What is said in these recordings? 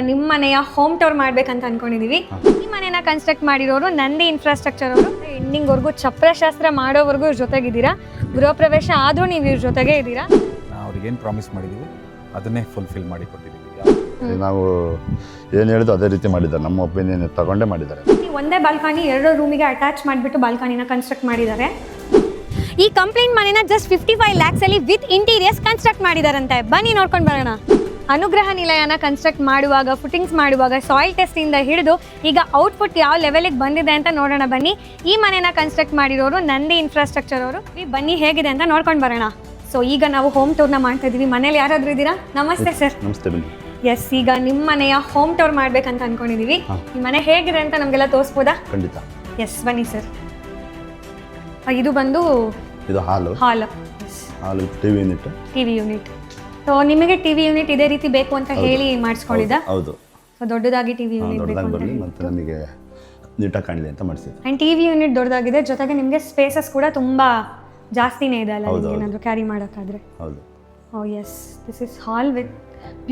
ನಿಮ್ಮ ಮನೆಯ home tour ಮಾಡ್ಬೇಕಂತ ಅನ್ಕೊಂಡಿದೀವಿ. ಈ ಮನೆನ ಕನ್ಸ್ಟ್ರಕ್ಟ್ ಮಾಡಿರೋರು ನಂದಿ ಇನ್ಫ್ರಾಸ್ಟ್ರಕ್ಚರ್ ಅವರು. ಎಂಡಿಂಗ್ ವರ್ಗೂ ಚಪ್ರಶಾಸ್ತ್ರ ಮಾಡೋವರೆಗೂ ಇವ್ರ ಜೊತೆಗಿದ್ದೀರಾ. ಗೃಹ ಪ್ರವೇಶ ಆದ್ರೂ ನೀವು ಇವ್ರ ಜೊತೆಗೆ ಇದ್ದೀರಾ. ನಾವು ಅವ್ರಿಗೆ ಏನು ಪ್ರಾಮಿಸ್ ಮಾಡಿದ್ದೀವಿ ಅದನ್ನೇ ಫುಲ್ಫಿಲ್ ಮಾಡಿ ಕೊಟ್ಟಿದ್ದೀವಿ. ನಾವು ಏನು ಹೇಳಿದ್ರು ಅದೇ ರೀತಿ ಮಾಡಿದ್ದಾರೆ. ನಮ್ಮ ಒಪಿನಿಯನ್ ತಗೊಂಡೇ ಮಾಡಿದ್ದಾರೆ. ಒಂದೇ ಬಾಲ್ಕನಿ 2 ರೂಮಿಗೆ ಅಟ್ಯಾಚ್ ಮಾಡಿಬಿಟ್ಟು ಬಾಲ್ಕನಿನ ಕನ್ಸ್ಟ್ರಕ್ಟ್ ಮಾಡಿದ್ದಾರೆ. ಈ ಕಂಪ್ಲೇಂಟ್ ಮನೆನ ಜಸ್ಟ್ 55 lakhs ಅಲ್ಲಿ ವಿತ್ ಇಂಟೀರಿಯರ್ಸ್ ಕನ್ಸ್ಟ್ರಕ್ಟ್ ಮಾಡಿದಾರಂತೆ. ಬನ್ನಿ ನೋಡ್ಕೊಂಡು ಬರೋಣ. ಅನುಗ್ರಹ ನಿಲಯನ ಕನ್ಸ್ಟ್ರಕ್ಟ್ ಮಾಡುವಾಗ, ಫುಟಿಂಗ್ಸ್ ಮಾಡುವಾಗ ಸಾಯಿಲ್ ಟೆಸ್ಟಿಂದ ಹಿಡಿದು ಈಗ ಔಟ್ಪುಟ್ ಯಾವ ಲೆವೆಲಿಗೆ ಬಂದಿದೆ ಅಂತ ನೋಡೋಣ ಬನ್ನಿ. ಈ ಮನೆನ ಕನ್ಸ್ಟ್ರಕ್ಟ್ ಮಾಡಿರೋರು ನಂದಿ ಇನ್ಫ್ರಾಸ್ಟ್ರಕ್ಚರ್ ಅವರು. ಬನ್ನಿ ಹೇಗಿದೆ ಅಂತ ನೋಡ್ಕೊಂಡು ಬರೋಣ. ಸೊ ಈಗ ನಾವು ಹೋಮ್ ಟೂರ್ನ ಮಾಡ್ತಾ ಇದ್ದೀವಿ. ಮನೇಲಿ ಯಾರಾದರೂ ಇದ್ದೀರಾ? ನಮಸ್ತೆ ಸರ್. ನಮಸ್ತೆ ಬನ್ನಿ. ಎಸ್, ಈಗ ನಿಮ್ಮ ಮನೆಯ ಹೋಮ್ ಟೂರ್ ಮಾಡ್ಬೇಕಂತ ಅನ್ಕೊಂಡಿದೀವಿ. ಈ ಮನೆ ಹೇಗಿದೆ ಅಂತ ನಮಗೆಲ್ಲ ತೋರಿಸ್ಬೋದಾ? ಖಂಡಿತ. ಎಸ್, ಬನ್ನಿ ಸರ್. ಇದು ಬಂದು ಇದು ಹಾಲು ಟಿವಿ ಯೂನಿಟ್. ಸೊ ನಿಮಗೆ ಟಿವಿ ಯೂನಿಟ್ ಇದೇ ರೀತಿ ಬೇಕು ಅಂತ ಹೇಳಿ ಮಾಡಿಸ್ಕೊಂಡಿದ್ದ? ಹೌದು. ಸೊ ದೊಡ್ಡದಾಗಿ ಟಿವಿ ಯೂನಿಟ್ ದೊಡ್ಡದಾಗಿ ಬರಲಿ ಮತ್ತು ನಮಗೆ ನೀಟಾಗಿ ಕಾಣಲಿ ಅಂತ ಮಾಡಿಸಿದ್ವಿ. ಆ್ಯಂಡ್ ಟಿವಿ ಯೂನಿಟ್ ದೊಡ್ಡದಾಗಿದೆ, ಜೊತೆಗೆ ನಿಮಗೆ ಸ್ಪೇಸಸ್ ಕೂಡ ತುಂಬ ಜಾಸ್ತಿನೇ ಇದೆ ಅಲ್ಲ, ಏನಾದರೂ ಕ್ಯಾರಿ ಮಾಡೋಕ್ಕಾದ್ರೆ. ಹೌದು. Oh yes, this is hall with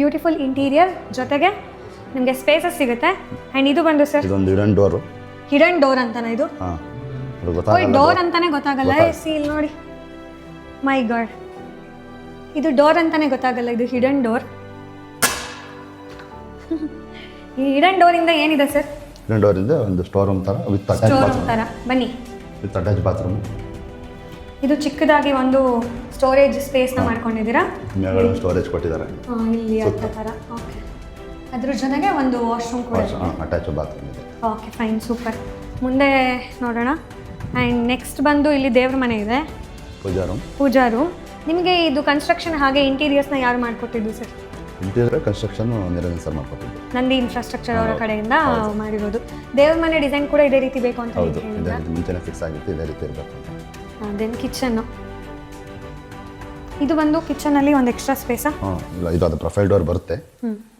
beautiful interior, ಜೊತೆಗೆ ನಿಮಗೆ ಸ್ಪೇಸಸ್ ಸಿಗುತ್ತೆ. ಆ್ಯಂಡ್ ಇದು ಬಂದು ಸರ್ ಇದೊಂದು ಹಿಡನ್ ಡೋರು. ಹಿಡನ್ ಡೋರ್ ಅಂತಾನೆ ಇದು? ಹಾಂ, ಡೋರ್ ಅಂತಾನೆ ಗೊತ್ತಾಗಲ್ಲ. ಇಲ್ಲಿ ನೋಡಿ, ಮೈ ಗಾಡ್, ಇದು ಡೋರ್ ಅಂತಾನೆ ಗೊತ್ತಾಗಲ್ಲ, ಇದು ಹಿಡನ್ ಡೋರ್. ಈ ಹಿಡನ್ ಡೋರಿಂದ ಏನಿದೆ ಸರ್? ಹಿಡನ್ ಡೋರಿಂದ ಒಂದು ಸ್ಟೋರ್ ರೂಮ್ ಥರ ವಿತ್ ಅಟ್ಯಾಚ್ ಬಾತ್ರೂಮ್ ಥರ. ಬನ್ನಿ, ವಿತ್ ಅಟ್ಯಾಚ್ ಬಾತ್ರೂಮ್. ಇದು ಚಿಕ್ಕದಾಗಿ ಒಂದು ಸ್ಟೋರೇಜ್ ಸ್ಪೇಸ್ನ ಮಾಡ್ಕೊಂಡಿದ್ದೀರಾ. ಮೇಲ್ಗಡೆ ಸ್ಟೋರೇಜ್ ಕೊಟ್ಟಿದ್ದಾರೆ ಇಲ್ಲಿ ಆ ಥರ. ಓಕೆ, ಅದ್ರ ಜೊತೆಗೆ ಒಂದು ವಾಶ್ರೂಮ್ ಕೂಡ ಅಟ್ಯಾಚ್ ಬಾತ್ರೂಮ್ ಇದೆ. Okay, fine, super. ಮುಂದೆ ನೋಡೋಣ. ಆ್ಯಂಡ್ ನೆಕ್ಸ್ಟ್ ಬಂದು ಇಲ್ಲಿ ದೇವ್ರ ಮನೆ ಇದೆ, ಪೂಜಾ ರೂಮ್. ನಿಮಗೆ ಇದು ಕನ್ಸ್ಟ್ರಕ್ಷನ್ ಹಾಗೆ ಇಂಟೀರಿಯರ್ಸ್ನ ಯಾರು ಮಾಡಿಕೊಟ್ಟಿದ್ದು sir? Interior construction Niranjan sir ಮಾಡಿಕೊಟ್ಟಿದ್ದು. ನಂದಿ ಇನ್ಫ್ರಾಸ್ಟ್ರಕ್ಚರ್ ಅವರ ಕಡೆಯಿಂದ ಮಾಡಿರೋದು. ದೇವ್ರ ಮನೆ ಡಿಸೈನ್ ಕೂಡ ಇದೇ ರೀತಿ ಬೇಕು ಅಂತ ಹೌದು, ಮುಂಚೆನೇ ಫಿಕ್ಸ್ ಆಗಿತ್ತು, ಇದೇ ರೀತಿ ಇರಬೇಕು. Then kitchen. ಇದು ಬಂದು ಕಿಚನಲ್ಲಿ ಒಂದು ಎಕ್ಸ್ಟ್ರಾ ಸ್ಪೇಸಾ? ಇಲ್ಲ, ಇದು ಅದು ಪ್ರೊಫೈಲ್ ಡೋರ್ ಬರುತ್ತೆ.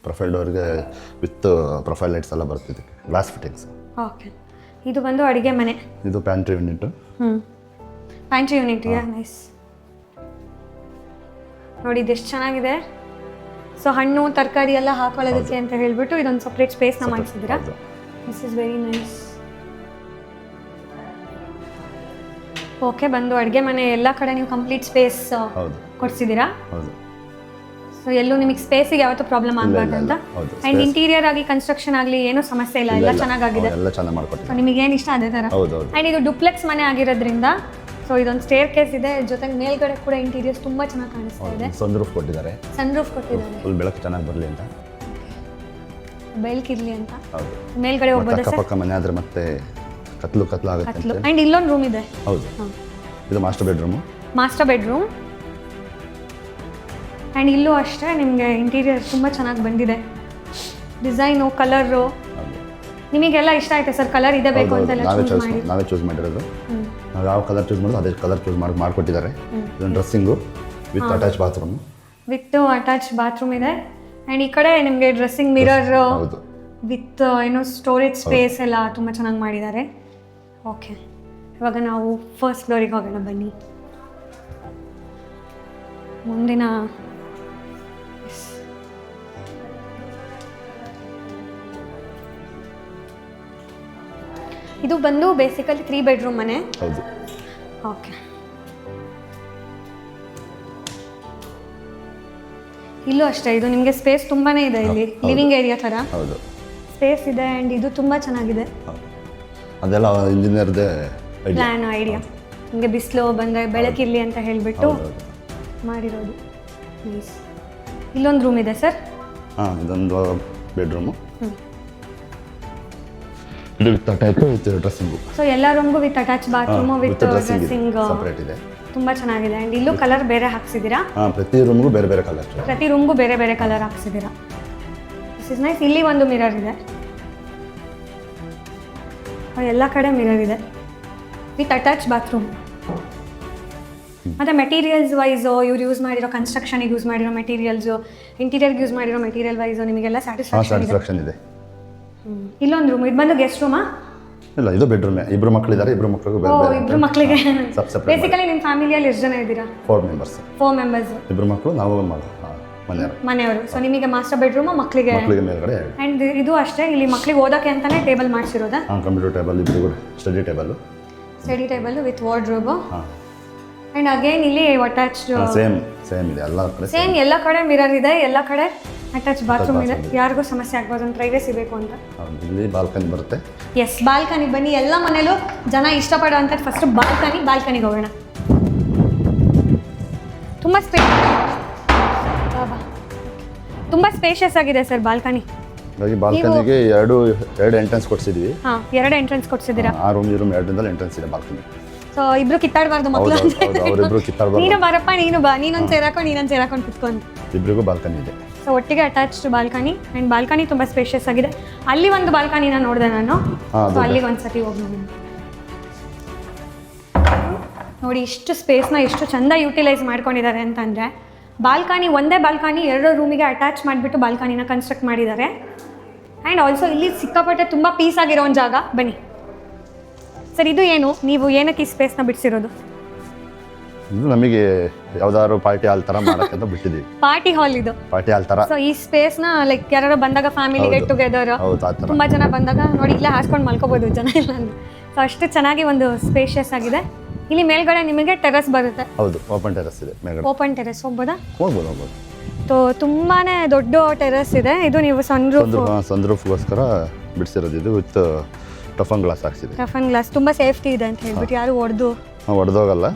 ಪ್ರೊಫೈಲ್ ಡೋರ್ಗೆ ವಿತ್ ಪ್ರೊಫೈಲ್ ಲೈಟ್ಸ್ ಎಲ್ಲ ಬರ್ತಿದೆ, ಗ್ಲಾಸ್ ಫಿಟ್ಟಿಂಗ್ಸ್. ಓಕೆ, ಇದು ಬಂದು ಅಡುಗೆ ಮನೆ. ಇದು pantry unit. Pantry unit, nice. ನೋಡಿ ಇದು ಎಷ್ಟು ಚೆನ್ನಾಗಿದೆ. ಸೊ ಹಣ್ಣು ತರಕಾರಿ ಎಲ್ಲ ಹಾಕೊಳ್ಳೋದಕ್ಕೆ ಅಂತ ಹೇಳ್ಬಿಟ್ಟು ಇದೊಂದು ಸಪ್ರೇಟ್ ಸ್ಪೇಸ್ನ ಮಾಡಿಸಿದ್ದೀರಾ. This is very nice. Okay, ಬಂದು ಅಡುಗೆ ಮನೆ ಎಲ್ಲ ಕಡೆ ನೀವು ಕಂಪ್ಲೀಟ್ ಸ್ಪೇಸ್ ಕೊಡ್ಸಿದ್ದೀರಾ. ಸೊ ಎಲ್ಲೂ ನಿಮಗೆ ಸ್ಪೇಸಿಗೆ ಯಾವತ್ತೂ ಪ್ರಾಬ್ಲಮ್ ಆಗಬಾರ್ದು ಅಂತ. ಆ್ಯಂಡ್ ಇಂಟೀರಿಯರ್ ಆಗಿ ಕನ್ಸ್ಟ್ರಕ್ಷನ್ ಆಗಲಿ ಏನೂ ಸಮಸ್ಯೆ ಇಲ್ಲ, ಎಲ್ಲ ಚೆನ್ನಾಗಾಗಿದೆ. ಸೊ ನಿಮಗೆ ಏನು ಇಷ್ಟ ಅದೇ ಥರ. ಆ್ಯಂಡ್ ಇದು ಡುಪ್ಲೆಕ್ಸ್ ಮನೆ ಆಗಿರೋದ್ರಿಂದ ಸೊ ಇದೊಂದು ಸ್ಟೇರ್ ಕೇಸ್ ಇದೆ, ಜೊತೆಗೆ ಮೇಲ್ಗಡೆ ಕೂಡ ಇಂಟೀರಿಯರ್ಸ್ ತುಂಬ ಚೆನ್ನಾಗಿ ಕಾಣಿಸ್ತಾ ಇದೆ. ಸನ್ ರೂಫ್ ಕೊಟ್ಟಿದ್ದಾರೆ. ಫುಲ್ ಬೆಳಕು ಚೆನ್ನಾಗಿ ಬರಲಿ ಅಂತ, ಬೆಳಕಿರಲಿ ಅಂತ. ಮೇಲ್ಗಡೆ ಹೋಗ್ಬೋದು ಸರ್. ಪಕ್ಕ ಮನೆ ಆದ್ರೆ ಮತ್ತೆ ಕತ್ಲು ಆಗುತ್ತೆ. ಆ್ಯಂಡ್ ಇಲ್ಲೊಂದು ರೂಮ್ ಇದೆ. ಹೌದು, ಇದು ಮಾಸ್ಟರ್ ಬೆಡ್ರೂಮ್. ಆ್ಯಂಡ್ ಇಲ್ಲೂ ಅಷ್ಟೇ ನಿಮಗೆ ಇಂಟೀರಿಯರ್ ತುಂಬ ಚೆನ್ನಾಗಿ ಬಂದಿದೆ. ಡಿಸೈನು, ಕಲರು ನಿಮಗೆಲ್ಲ ಇಷ್ಟ ಆಯ್ತಾ ಸರ್? ಕಲರ್ ಇದೆ ಬೇಕು ಅಂತ ನಾವೇ ಚೂಸ್ ಮಾಡಿರೋದು. ನಾವು ಯಾವ ಕಲರ್ ಚೂಸ್ ಮಾಡೋದು ಅದೇ ಕಲರ್ ಚೂಸ್ ಮಾಡಿಕೊಟ್ಟಿದ್ದಾರೆ. ಇದೊಂದು ಡ್ರೆಸ್ಸಿಂಗು ವಿತ್ ಅಟ್ಯಾಚ್ ಬಾತ್ರೂಮ್ ಇದೆ. ಆ್ಯಂಡ್ ಈ ಕಡೆ ನಿಮಗೆ ಡ್ರೆಸ್ಸಿಂಗ್ ಮಿರರ್ ವಿತ್ ಏನೋ ಸ್ಟೋರೇಜ್ ಸ್ಪೇಸ್ ಎಲ್ಲ ತುಂಬ ಚೆನ್ನಾಗಿ ಮಾಡಿದ್ದಾರೆ. ಓಕೆ, ಇವಾಗ ನಾವು ಫಸ್ಟ್ ಫ್ಲೋರಿಗೆ ಹೋಗೋಣ ಬನ್ನಿ. ಮುಂದಿನ ಇದು ಬಂದು ಬೇಸಿಕಲಿ 3 ಬೆಡ್ರೂಮ್ ಮನೆ. ಓಕೆ, ಇಲ್ಲೂ ಅಷ್ಟೇ. ಇದು ನಿಮಗೆ ಸ್ಪೇಸ್ ತುಂಬಾನೇ ಇದೆ. ಇಲ್ಲಿ ಲಿವಿಂಗ್ ಏರಿಯಾ ಥರ ಸ್ಪೇಸ್ ಇದೆ. ಆ್ಯಂಡ್ ಇದು ತುಂಬ ಚೆನ್ನಾಗಿದೆ. ಅದೆಲ್ಲ ಇಂಜಿನಿಯರ್ದೇ ಪ್ಲ್ಯಾನ್ ಐಡಿಯಾ. ನಿಮಗೆ ಬಿಸಿಲು ಬಂದರೆ ಬೆಳಕಿರಲಿ ಅಂತ ಹೇಳಿಬಿಟ್ಟು ಮಾಡಿರೋದು. ನೈಸ್. ಇಲ್ಲೊಂದು ರೂಮ್ ಇದೆ ಸರ್. ಇದೊಂದು ಬೆಡ್ರೂಮು. ಇದು with attach with dressing. So ಎಲ್ಲ ರೂಮ್ಗೂ with attach bathroom with dressing separate ಇದೆ. ತುಂಬ ಚೆನ್ನಾಗಿದೆ. ಆ್ಯಂಡ್ ಇಲ್ಲೂ ಕಲರ್ ಬೇರೆ ಹಾಕ್ಸಿದ್ದೀರಾ? ಪ್ರತಿ ರೂಮ್ಗೂ ಬೇರೆ ಬೇರೆ ಕಲರ್ ಹಾಕ್ಸಿದ್ದೀರಾ. This is nice. ಇಲ್ಲಿ ಒಂದು ಮಿರರ್ ಇದೆ, ಎಲ್ಲ ಕಡೆ ಮಿರರ್ ಇದೆ ವಿತ್ ಅಟ್ಯಾಚ್ ಬಾತ್ರೂಮ್. ಮತ್ತು ಮೆಟೀರಿಯಲ್ಸ್ ವೈಸು ಇವ್ರು ಯೂಸ್ ಮಾಡಿರೋ ಕನ್ಸ್ಟ್ರಕ್ಷನಿಗೆ ಯೂಸ್ ಮಾಡಿರೋ ಮೆಟೀರಿಯಲ್ಸು, ಇಂಟೀರಿಯರ್ಗೆ ಯೂಸ್ ಮಾಡಿರೋ ಮೆಟೀರಿಯಲ್ ವೈಸು ನಿಮಗೆಲ್ಲ ಸ್ಯಾಟಿಸ್ಫ್ಯಾಕ್ಷನ್ ಇದೆ. ಇಲ್ಲೊಂದು ರೂಮ್. ಇದು ಬಂದು ಗೆಸ್ಟ್ ರೂಮಾ? ಇಲ್ಲ, ಇದು ಬೆಡ್ರೂಮ್. ಇಬ್ರು ಮಕ್ಕಳಿದ್ದಾರೆ, ಇಬ್ರು ಮಕ್ಕಳಿಗೆ. ಬೇಸಿಕಲಿ ನಿಮ್ಮ ಫ್ಯಾಮಿಲಿಯಲ್ಲಿ ಎಷ್ಟು ಜನ ಇದ್ದೀರಾ? 4 ಮೆಂಬರ್ಸ್. 4 ಮೆಂಬರ್ಸ್. ಇಬ್ರು ಮಕ್ಕಳು, ನಾವು ಮನೆಯವರು. ಸೊ ನಿಮಗೆ ಮಾಸ್ಟರ್ ಬೆಡ್ರೂಮು, ಮಕ್ಕಳಿಗೆ ಮೇಲ್ಗಡೆ. ಆ್ಯಂಡ್ ಇದು ಅಷ್ಟೇ, ಇಲ್ಲಿ ಮಕ್ಕಳಿಗೆ ಓದೋಕ್ಕೆ ಅಂತಲೇ ಟೇಬಲ್ ಮಾಡಿಸಿರೋದಾ? ಕಂಪ್ಯೂಟರ್ ಟೇಬಲ್, ಇಬ್ಬರು study table with wardrobe. And again ಇಲ್ಲಿ ಅಟ್ಯಾಚ್ಡ್ ಸೇಮ್ ಇದೆ ಎಲ್ಲ ಕಡೆ. ಸೇಮ್ ಎಲ್ಲ ಕಡೆ ಮಿರರ್ ಇದೆ, ಎಲ್ಲ ಕಡೆ ಅಟ್ಯಾಚ್ ಬಾತ್ರೂಮ್ ಇದೆ. ಯಾರಿಗೂ ಸಮಸ್ಯೆ ಆಗ್ಬೋದು, ಒಂದು ಪ್ರೈವೇಸಿ ಬೇಕು ಅಂತ. ಇಲ್ಲಿ ಬಾಲ್ಕನಿ ಬರುತ್ತೆ. ಎಸ್, ಬಾಲ್ಕನಿ ಬನ್ನಿ. ಎಲ್ಲ ಮನೇಲೂ ಜನ ಇಷ್ಟಪಡೋವಂಥದ್ದು ಫಸ್ಟ್ ಬಾಲ್ಕನಿಗೆ ಹೋಗೋಣ. ತುಂಬ ಸ್ಪೇಷಿಯಸ್ ಆಗಿದೆ ಸರ್ ಬಾಲ್ಕನಿ. ಬಾಲ್ಕನಿಗೆ ಎರಡು ಎಂಟ್ರೆನ್ಸ್ ಕೊಡ್ಸಿದ್ವಿ. ಹಾಂ, 2 ಎಂಟ್ರೆನ್ಸ್ ಕೊಡ್ಸಿದ್ದೀರಾ. ಆ ರೂಮ್ ಈ ರೂಮ್ ಎರಡರಿಂದಲೂ ಎಂಟ್ರೆನ್ಸ್ ಇದೆ ಬಾಲ್ಕನಿ. ಸೊ ಇಬ್ರು ಕಿತ್ತಾಡಬಾರ್ದು ಮಕ್ಕಳು. ಅವರಿಬ್ರು ಕಿತ್ತಾಡಬಾರ್ದು. ನೀನು ಬರಪ್ಪ, ನೀನು ಬಾ, ನೀನೊಂದು ಸೇರಾಕೊಂಡು ಕುತ್ಕೊಂಡು. ಇಬ್ಬರಿಗೂ ಬಾಲ್ಕನಿ ಇದೆ. ಸೊ ಒಟ್ಟಿಗೆ ಅಟ್ಯಾಚ್ಡ್ ಬಾಲ್ಕನಿ. ಆ್ಯಂಡ್ ಬಾಲ್ಕನಿ ತುಂಬ ಸ್ಪೇಷಿಯಸ್ ಆಗಿದೆ. ಅಲ್ಲಿ ಒಂದು ಬಾಲ್ಕನಿನ ನೋಡಿದೆ ನಾನು. ಸೊ ಅಲ್ಲಿಗೆ ಒಂದ್ಸತಿ ಹೋಗಿ ನೋಡಿ ಇಷ್ಟು ಸ್ಪೇಸ್ನ ಎಷ್ಟು ಚೆಂದ ಯೂಟಿಲೈಸ್ ಮಾಡ್ಕೊಂಡಿದ್ದಾರೆ ಅಂತಂದರೆ, ಒಂದೇ ಬಾಲ್ಕನಿ 2 ರೂಮಿಗೆ ಅಟ್ಯಾಚ್ ಮಾಡಿಬಿಟ್ಟು ಬಾಲ್ಕನಿನ ಕನ್ಸ್ಟ್ರಕ್ಟ್ ಮಾಡಿದ್ದಾರೆ. ಆ್ಯಂಡ್ ಆಲ್ಸೋ ಇಲ್ಲಿ ಸಿಕ್ಕಾಪಟ್ಟೆ ತುಂಬ ಪೀಸ್ ಆಗಿರೋ ಒಂದು ಜಾಗ. ಬನ್ನಿ ಸರ್, ಇದು ಏನು, ನೀವು ಏನಕ್ಕೆ ಈ ಸ್ಪೇಸ್ನ ಬಿಡಿಸಿರೋದು? ಇದು ನಮಗೆ ಯಾವ್ದಾದ್ರು ಪಾರ್ಟಿ ಹಾಲ್ ಥರ ಮಾಡೋಕ್ಕೆ ಅಂತ ಬಿಟ್ಟಿದ್ದೀವಿ. ಪಾರ್ಟಿ ಹಾಲ್ ಇದು, ಪಾರ್ಟಿ ಹಾಲ್ ಥರ. ಸೊ ಈ ಸ್ಪೇಸ್ನ ಲೈಕ್ ಯಾರು ಬಂದಾಗ ಫ್ಯಾಮಿಲಿ ಗೆಟ್ ಟುಗೆದರ್, ತುಂಬ ಜನ ಬಂದಾಗ ನೋಡಿ ಇಲ್ಲೇ ಹಾಸ್ಕೊಂಡು ಮಲ್ಕೋಬೋದು ಜನ ಇಲ್ಲ ಅಂದ್ರೆ. ಸೊ ಅಷ್ಟು ಚೆನ್ನಾಗಿ ಒಂದು ಸ್ಪೇಷಿಯಸ್ ಆಗಿದೆ. ಇಲ್ಲಿ ಮೇಲ್ಗಡೆ ನಿಮಗೆ ಟೆರೆಸ್ ಬರುತ್ತೆ. ಹೌದು, ಓಪನ್ ಟೆರೆಸ್ ಇದೆ ಮೇಲ್ಗಡೆ. ಓಪನ್ ಟೆರೆಸ್ ಹೋಗ್ಬೋದಾ? ಹೋಗ್ಬೋದು. ತುಂಬಾ ದೊಡ್ಡ ಟೆರೆಸ್ ಇದೆ. ಇದು ನೀವು ಸನ್ರೂಫ್ಗೋಸ್ಕರ ಬಿಡಿಸಿರೋದು. ಇದು ವಿತ್ ಟಫನ್ ಗ್ಲಾಸ್ ಹಾಕ್ಸಿದೆ. ಟಫನ್ ಗ್ಲಾಸ್ ತುಂಬ ಸೇಫ್ಟಿ ಇದೆ ಅಂತ ಹೇಳ್ಬಿಟ್ಟು ಯಾರು ಹೊಡೆದೋಗಲ್ಲ.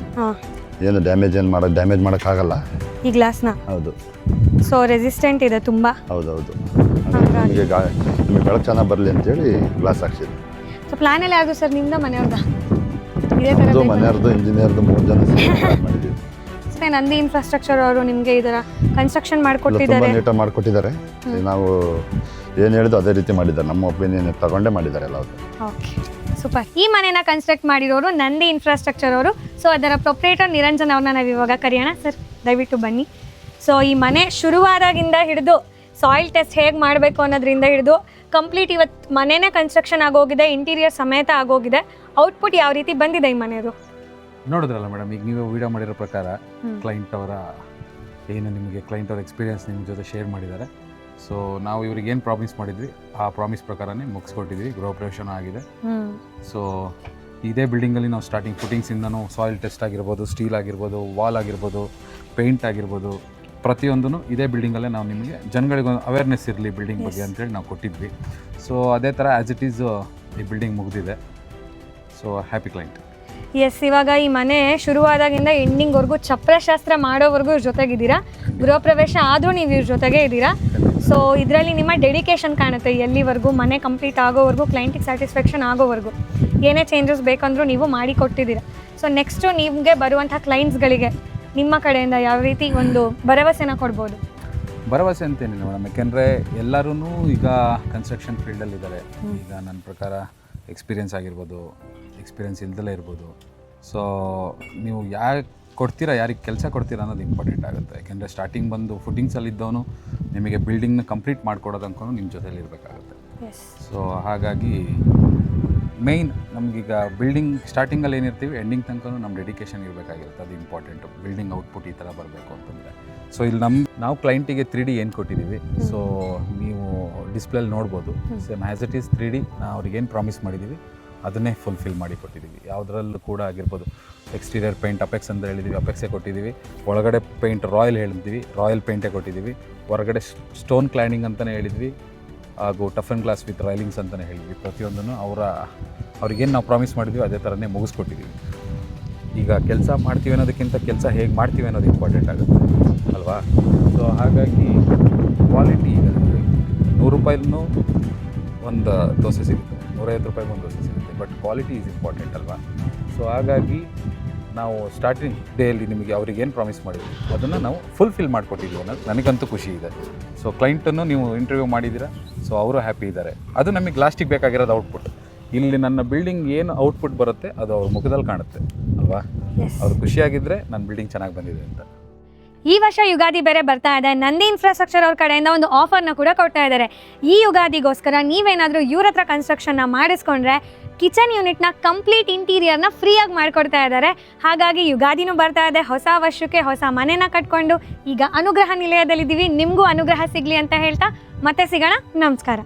ಏನು ಡ್ಯಾಮೇಜ್ ಮಾಡೋಕ್ಕಾಗಲ್ಲ ಈ ಗ್ಲಾಸ್ನ. ಹೌದು. ಸೊ ರೆಸಿಸ್ಟೆಂಟ್ ಇದೆ ತುಂಬ. ಹೌದೌದು. ನಿಮಗೆ ಬೆಳಕು ಚೆನ್ನಾಗಿ ಬರಲಿ ಅಂತೇಳಿ ಗ್ಲಾಸ್ ಹಾಕ್ಸಿದೆ. ಸೊ ಪ್ಲಾನ್ ಎಲ್ಲ ಯಾವುದು ಸರ್, ನಿಮ್ದ ಮನೆಯವ್ರದ? ಇದೇ ಥರ ಮನೆಯವ್ರದ್ದು, ಇಂಜಿನಿಯರ್ದು 3 ಜನ ಮಾಡಿದ್ದೀವಿ. ಸರ್ ನಂದಿ ಇನ್ಫ್ರಾಸ್ಟ್ರಕ್ಚರ್ ಅವರು ನಿಮಗೆ ಇದರ ಕನ್ಸ್ಟ್ರಕ್ಷನ್ ಮಾಡಿಕೊಟ್ಟಿದ್ದಾರೆ. ತುಂಬ ನೀಟಾಗಿ ಮಾಡಿಕೊಟ್ಟಿದ್ದಾರೆ. ನಾವು ಏನು ಹೇಳಿದ್ರು ಅದೇ ರೀತಿ ಮಾಡಿದ್ದಾರೆ. ನಮ್ಮ ಒಪಿನಿಯನ್ ತಗೊಂಡೇ ಮಾಡಿದ್ದಾರೆ ಎಲ್ಲ. Okay, super. ಈ ಮನೆನ ಕನ್ಸ್ಟ್ರಕ್ಟ್ ಮಾಡಿರೋರು ನಂದಿ ಇನ್ಫ್ರಾಸ್ಟ್ರಕ್ಚರ್ ಅವರು. ಸೊ ಅದರ ಪ್ರೊಪ್ರೇಟರ್ ನಿರಂಜನ್ ಅವ್ರನ್ನ ನಾವು ಇವಾಗ ಕರೆಯೋಣ. ಸರ್ ದಯವಿಟ್ಟು ಬನ್ನಿ. ಸೊ ಈ ಮನೆ ಶುರುವಾದಾಗಿಂದ ಹಿಡಿದು ಸಾಯಿಲ್ ಟೆಸ್ಟ್ ಹೇಗೆ ಮಾಡಬೇಕು ಅನ್ನೋದ್ರಿಂದ ಹಿಡಿದು ಕಂಪ್ಲೀಟ್ ಇವತ್ತು ಮನೆನೇ ಕನ್ಸ್ಟ್ರಕ್ಷನ್ ಆಗೋಗಿದೆ, ಇಂಟೀರಿಯರ್ ಸಮೇತ ಆಗೋಗಿದೆ. ಔಟ್ಪುಟ್ ಯಾವ ರೀತಿ ಬಂದಿದೆ ಈ ಮನೆಯದು ನೋಡಿದ್ರಲ್ಲ ಮೇಡಮ್. ಈಗ ನೀವು ವಿಡಿಯೋ ಮಾಡಿರೋ ಪ್ರಕಾರ ಕ್ಲೈಂಟ್ ಅವರ ಕ್ಲೈಂಟ್ ಅವರ ಎಕ್ಸ್ಪೀರಿಯನ್ಸ್ ನಿಮ್ಮ ಜೊತೆ ಶೇರ್ ಮಾಡಿದ್ದಾರೆ. ಸೊ ನಾವು ಇವ್ರಿಗೆ ಏನು ಪ್ರಾಮಿಸ್ ಮಾಡಿದ್ವಿ ಆ ಪ್ರಾಮಿಸ್ ಪ್ರಕಾರನೇ ಮುಗಿಸ್ಕೊಟ್ಟಿದ್ವಿ. ಗೃಹ ಪ್ರವೇಶ ಆಗಿದೆ. ಸೊ ಇದೇ ಬಿಲ್ಡಿಂಗಲ್ಲಿ ನಾವು ಸ್ಟಾರ್ಟಿಂಗ್ ಫುಟಿಂಗ್ಸಿಂದನೂ ಸಾಯಿಲ್ ಟೆಸ್ಟ್ ಆಗಿರ್ಬೋದು, ಸ್ಟೀಲ್ ಆಗಿರ್ಬೋದು, ವಾಲ್ ಆಗಿರ್ಬೋದು, ಪೇಂಟ್ ಆಗಿರ್ಬೋದು, ಪ್ರತಿಯೊಂದೂ ಇದೇ ಬಿಲ್ಡಿಂಗಲ್ಲೇ ನಾವು ನಿಮಗೆ ಜನಗಳಿಗೊಂದು ಅವೇರ್ನೆಸ್ ಇರಲಿ ಬಿಲ್ಡಿಂಗ್ ಬಗ್ಗೆ ಅಂತೇಳಿ ನಾವು ಕೊಟ್ಟಿದ್ವಿ. ಸೊ ಅದೇ ಥರ ಆ್ಯಸ್ ಇಟ್ ಈಸ್ ಈ ಬಿಲ್ಡಿಂಗ್ ಮುಗಿದಿದೆ. So happy client. ಎಸ್, ಇವಾಗ ಈ ಮನೆ ಶುರುವಾದಾಗಿಂದ ಎಂಡಿಂಗ್ವರೆಗೂ ಚಪ್ರಶಾಸ್ತ್ರ ಮಾಡೋವರೆಗೂ ಇವ್ರ ಜೊತೆಗಿದ್ದೀರಾ. ಗೃಹ ಪ್ರವೇಶ ಆದರೂ ನೀವು ಇವ್ರ ಜೊತೆಗೆ ಇದ್ದೀರಾ. ಸೊ ಇದರಲ್ಲಿ ನಿಮ್ಮ ಡೆಡಿಕೇಶನ್ ಕಾಣುತ್ತೆ. ಎಲ್ಲಿವರೆಗೂ ಮನೆ ಕಂಪ್ಲೀಟ್ ಆಗೋವರೆಗೂ, ಕ್ಲೈಂಟಿಗೆ ಸ್ಯಾಟಿಸ್ಫ್ಯಾಕ್ಷನ್ ಆಗೋವರೆಗೂ ಏನೇ ಚೇಂಜಸ್ ಬೇಕಂದ್ರೂ ನೀವು ಮಾಡಿ ಕೊಟ್ಟಿದ್ದೀರಾ. ಸೊ ನೆಕ್ಸ್ಟು ನಿಮಗೆ ಬರುವಂಥ ಕ್ಲೈಂಟ್ಸ್ಗಳಿಗೆ ನಿಮ್ಮ ಕಡೆಯಿಂದ ಯಾವ ರೀತಿ ಒಂದು ಭರವಸೆನ ಕೊಡ್ಬೋದು? ಭರವಸೆ ಅಂತೇನಿಲ್ಲ ಮೇಡಮ್, ಯಾಕೆಂದರೆ ಎಲ್ಲರೂ ಈಗ ಕನ್ಸ್ಟ್ರಕ್ಷನ್ ಫೀಲ್ಡಲ್ಲಿದ್ದಾರೆ. ಈಗ ನನ್ನ ಪ್ರಕಾರ ಎಕ್ಸ್ಪೀರಿಯೆನ್ಸ್ ಆಗಿರ್ಬೋದು, ಎಕ್ಸ್ಪೀರಿಯೆನ್ಸ್ ಇಲ್ದಲೇ ಇರ್ಬೋದು. ಸೊ ನೀವು ಯಾರಿಗೆ ಕೆಲಸ ಕೊಡ್ತೀರಾ ಅನ್ನೋದು ಇಂಪಾರ್ಟೆಂಟ್ ಆಗುತ್ತೆ. ಯಾಕೆಂದರೆ ಸ್ಟಾರ್ಟಿಂಗ್ ಬಂದು ಫುಟಿಂಗ್ಸಲ್ಲಿದ್ದವನು ನಿಮಗೆ ಬಿಲ್ಡಿಂಗ್ನ ಕಂಪ್ಲೀಟ್ ಮಾಡ್ಕೊಡೋದಕ್ಕೂ ನಿಮ್ಮ ಜೊತೆಲಿ ಇರಬೇಕಾಗುತ್ತೆ. ಸೊ ಹಾಗಾಗಿ ಮೇಯ್ನ್ ನಮಗೀಗ ಬಿಲ್ಡಿಂಗ್ ಸ್ಟಾರ್ಟಿಂಗಲ್ಲಿ ಏನಿರ್ತೀವಿ ಎಂಡಿಂಗ್ ತನಕ ನಮ್ಮ ಡೆಡಿಕೇಶನ್ ಇರಬೇಕಾಗಿರುತ್ತೆ. ಅದು ಇಂಪಾರ್ಟೆಂಟು. ಬಿಲ್ಡಿಂಗ್ ಔಟ್ಪುಟ್ ಈ ಥರ ಬರಬೇಕು ಅಂತಂದರೆ. ಸೊ ಇಲ್ಲಿ ನಾವು ಕ್ಲೈಂಟಿಗೆ 3D ಏನು ಕೊಟ್ಟಿದ್ದೀವಿ, ಸೊ ನೀವು ಡಿಸ್ಪ್ಲೇಲಿ ನೋಡ್ಬೋದು. Same as it is 3D ನಾವು ಅವ್ರಿಗೇನು ಪ್ರಾಮಿಸ್ ಮಾಡಿದ್ದೀವಿ ಅದನ್ನೇ ಫುಲ್ಫಿಲ್ ಮಾಡಿ ಕೊಟ್ಟಿದ್ದೀವಿ. ಯಾವುದರಲ್ಲೂ ಕೂಡ ಆಗಿರ್ಬೋದು, ಎಕ್ಸ್ಟೀರಿಯರ್ ಪೇಂಟ್ ಅಪೆಕ್ಸ್ ಅಂತ ಹೇಳಿದ್ದೀವಿ, ಅಪೆಕ್ಸೇ ಕೊಟ್ಟಿದ್ದೀವಿ. ಒಳಗಡೆ ಪೇಂಟ್ ರಾಯಲ್ ಹೇಳಿದ್ವಿ, ರಾಯಲ್ ಪೇಂಟೇ ಕೊಟ್ಟಿದ್ದೀವಿ. ಹೊರಗಡೆ ಸ್ಟೋನ್ ಕ್ಲೈನಿಂಗ್ ಅಂತಲೇ ಹೇಳಿದ್ವಿ, ಹಾಗೂ ಟಫನ್ ಗ್ಲಾಸ್ ವಿತ್ ರೈಲಿಂಗ್ಸ್ ಅಂತಲೇ ಹೇಳಿದ್ವಿ. ಪ್ರತಿಯೊಂದನ್ನು ಅವ್ರಿಗೇನು ನಾವು ಪ್ರಾಮಿಸ್ ಮಾಡಿದ್ವಿ ಅದೇ ಥರನೇ ಮುಗಿಸ್ಕೊಟ್ಟಿದ್ದೀವಿ. ಈಗ ಕೆಲಸ ಮಾಡ್ತೀವಿ ಅನ್ನೋದಕ್ಕಿಂತ ಕೆಲಸ ಹೇಗೆ ಮಾಡ್ತೀವಿ ಅನ್ನೋದು ಇಂಪಾರ್ಟೆಂಟ್ ಆಗುತ್ತೆ ಅಲ್ವಾ? ಸೊ ಹಾಗಾಗಿ ಕ್ವಾಲಿಟಿ ಈಗ ₹100 ಒಂದು ದೋಸೆ ಸಿಗುತ್ತೆ, ₹150 ಒಂದು ದೋಸೆ ಸಿಗುತ್ತೆ, ಬಟ್ ಕ್ವಾಲಿಟಿ ಈಸ್ ಇಂಪಾರ್ಟೆಂಟ್ ಅಲ್ವಾ? ಸೊ ಹಾಗಾಗಿ ನಾವು ಸ್ಟಾರ್ಟಿಂಗ್ ಡೇಯಲ್ಲಿ ನಿಮಗೆ ಅವ್ರಿಗೇನು ಪ್ರಾಮಿಸ್ ಮಾಡಿದ್ವಿ ಅದನ್ನು ನಾವು ಫುಲ್ಫಿಲ್ ಮಾಡಿಕೊಟ್ಟಿದ್ವಿ ಅನ್ನೋದು ನನಗಂತೂ ಖುಷಿ ಇದೆ. ಸೊ ಕ್ಲೈಂಟನ್ನು ನೀವು ಇಂಟರ್ವ್ಯೂ ಮಾಡಿದ್ದೀರಾ, ಸೊ ಅವರು ಹ್ಯಾಪಿ ಇದ್ದಾರೆ. ಅದು ನಮಗೆ ಲಾಸ್ಟಿಗೆ ಬೇಕಾಗಿರೋದು ಔಟ್ಪುಟ್. ಇಲ್ಲಿ ನನ್ನ ಬಿಲ್ಡಿಂಗ್ ಏನು ಔಟ್ಪುಟ್ ಬರುತ್ತೆ ಅದು ಅವ್ರ ಮುಖದಲ್ಲಿ ಕಾಣುತ್ತೆ ಅಲ್ವಾ? ಅವ್ರು ಖುಷಿಯಾಗಿದ್ದರೆ ನನ್ನ ಬಿಲ್ಡಿಂಗ್ ಚೆನ್ನಾಗಿ ಬಂದಿದೆ ಅಂತ. ಈ ವರ್ಷ ಯುಗಾದಿ ಬೇರೆ ಬರ್ತಾ ಇದೆ. ನಂದಿ ಇನ್ಫ್ರಾಸ್ಟ್ರಕ್ಚರ್ ಅವ್ರ ಕಡೆಯಿಂದ ಒಂದು ಆಫರ್ನ ಕೂಡ ಕೊಡ್ತಾ ಇದ್ದಾರೆ. ಈ ಯುಗಾದಿಗೋಸ್ಕರ ನೀವೇನಾದರೂ ಇವ್ರ ಹತ್ರ ಕನ್ಸ್ಟ್ರಕ್ಷನ್ನ ಮಾಡಿಸ್ಕೊಂಡ್ರೆ ಕಿಚನ್ ಯೂನಿಟ್ನ ಕಂಪ್ಲೀಟ್ ಇಂಟೀರಿಯರ್ನ ಫ್ರೀಯಾಗಿ ಮಾಡಿಕೊಡ್ತಾ ಇದ್ದಾರೆ. ಹಾಗಾಗಿ ಯುಗಾದಿನೂ ಬರ್ತಾ ಇದೆ, ಹೊಸ ವರ್ಷಕ್ಕೆ ಹೊಸ ಮನೆನ ಕಟ್ಕೊಂಡು ಈಗ ಅನುಗ್ರಹ ನಿಲಯದಲ್ಲಿದ್ದೀವಿ. ನಿಮಗೂ ಅನುಗ್ರಹ ಸಿಗಲಿ ಅಂತ ಹೇಳ್ತಾ ಮತ್ತೆ ಸಿಗೋಣ. ನಮಸ್ಕಾರ.